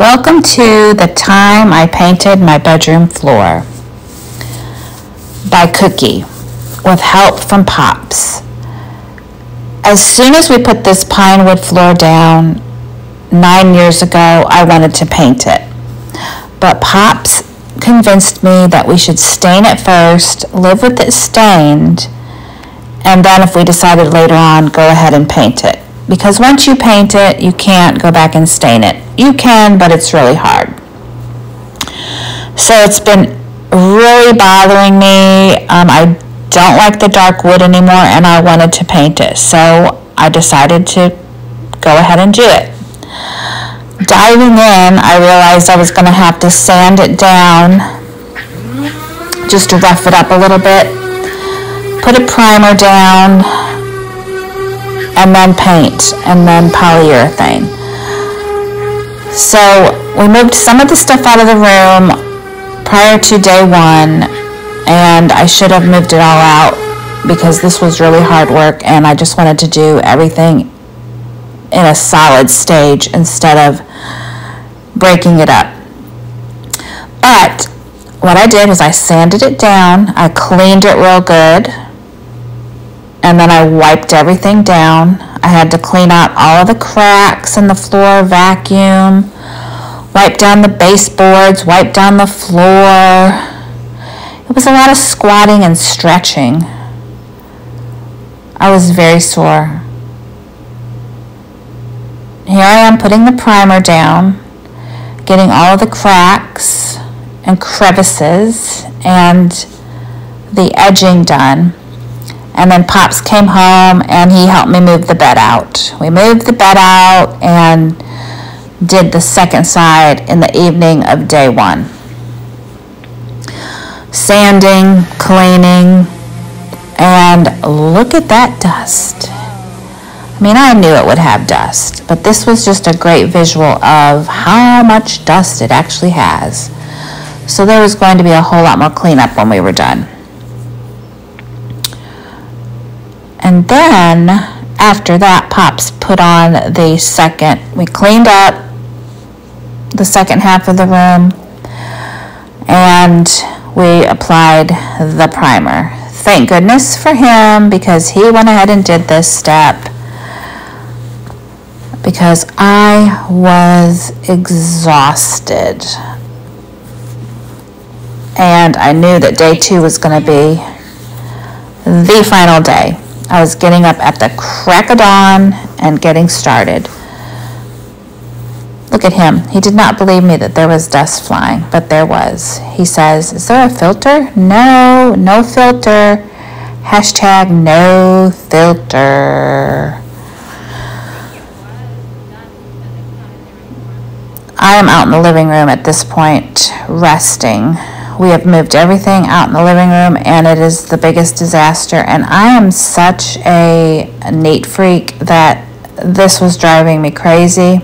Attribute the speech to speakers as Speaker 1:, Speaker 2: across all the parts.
Speaker 1: Welcome to The Time I Painted My Bedroom Floor by Cookie, with help from Pops. As soon as we put this pine wood floor down 9 years ago, I wanted to paint it. But Pops convinced me that we should stain it first, live with it stained, and then if we decided later on, go ahead and paint it. Because once you paint it, you can't go back and stain it. You can, but it's really hard. So it's been really bothering me. I don't like the dark wood anymore, and I wanted to paint it. So I decided to go ahead and do it. Diving in, I realized I was going to have to sand it down just to rough it up a little bit. Put a primer down, and then paint, and then polyurethane. So we moved some of the stuff out of the room prior to day one, and I should have moved it all out because this was really hard work, and I just wanted to do everything in a solid stage instead of breaking it up. But what I did was I sanded it down, I cleaned it real good, and then I wiped everything down. I had to clean out all of the cracks in the floor, vacuum, wipe down the baseboards, wipe down the floor. It was a lot of squatting and stretching. I was very sore. Here I am putting the primer down, getting all of the cracks and crevices and the edging done. And then Pops came home and he helped me move the bed out. We moved the bed out and did the second side in the evening of day one. Sanding, cleaning, and look at that dust. I mean, I knew it would have dust, but this was just a great visual of how much dust it actually has. So there was going to be a whole lot more cleanup when we were done. And then, after that, Pops put on the second. We cleaned up the second half of the room, and we applied the primer. Thank goodness for him, because he went ahead and did this step, because I was exhausted. And I knew that day two was going to be the final day. I was getting up at the crack of dawn and getting started. Look at him. He did not believe me that there was dust flying, but there was. He says, "Is there a filter?" No, no filter. Hashtag no filter. I am out in the living room at this point, resting. We have moved everything out in the living room, and it is the biggest disaster. And I am such a neat freak that this was driving me crazy.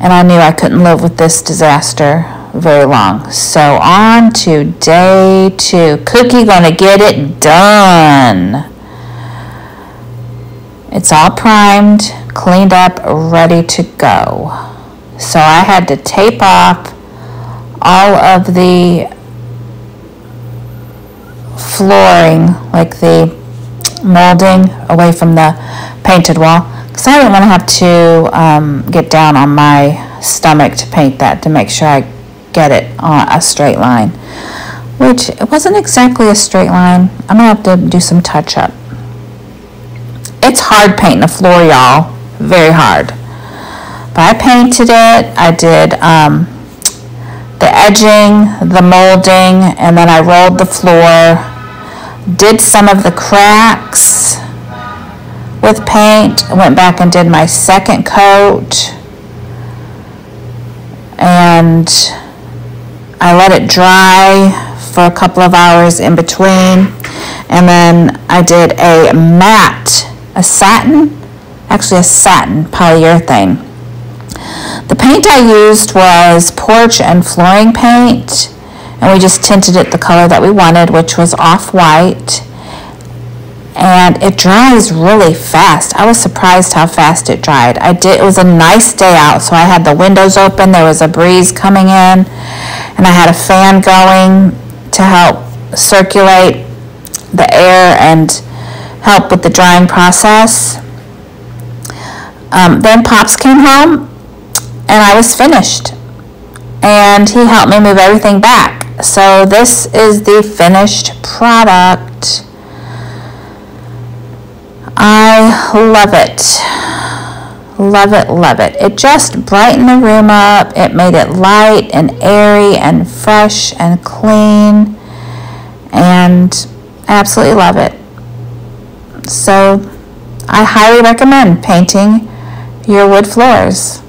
Speaker 1: And I knew I couldn't live with this disaster very long. So on to day two. Cookie gonna get it done. It's all primed, cleaned up, ready to go. So I had to tape off all of the flooring, like the molding, away from the painted wall, because I didn't want to have to get down on my stomach to paint that, to make sure I get it on a straight line, which it wasn't exactly a straight line. I'm gonna have to do some touch up. It's hard painting a floor, y'all, very hard. But I painted it. I did the edging, the molding, and then I rolled the floor, did some of the cracks with paint, went back and did my second coat, and I let it dry for a couple of hours in between, and then I did a satin polyurethane. The paint I used was porch and flooring paint, and we just tinted it the color that we wanted, which was off-white. and it dries really fast. I was surprised how fast it dried. It was a nice day out, so I had the windows open, there was a breeze coming in, and I had a fan going to help circulate the air and help with the drying process. Then Pops came home and I was finished, and he helped me move everything back. So this is the finished product. I love it. Love it, love it. It just brightened the room up. It made it light and airy and fresh and clean, and I absolutely love it. So I highly recommend painting your wood floors.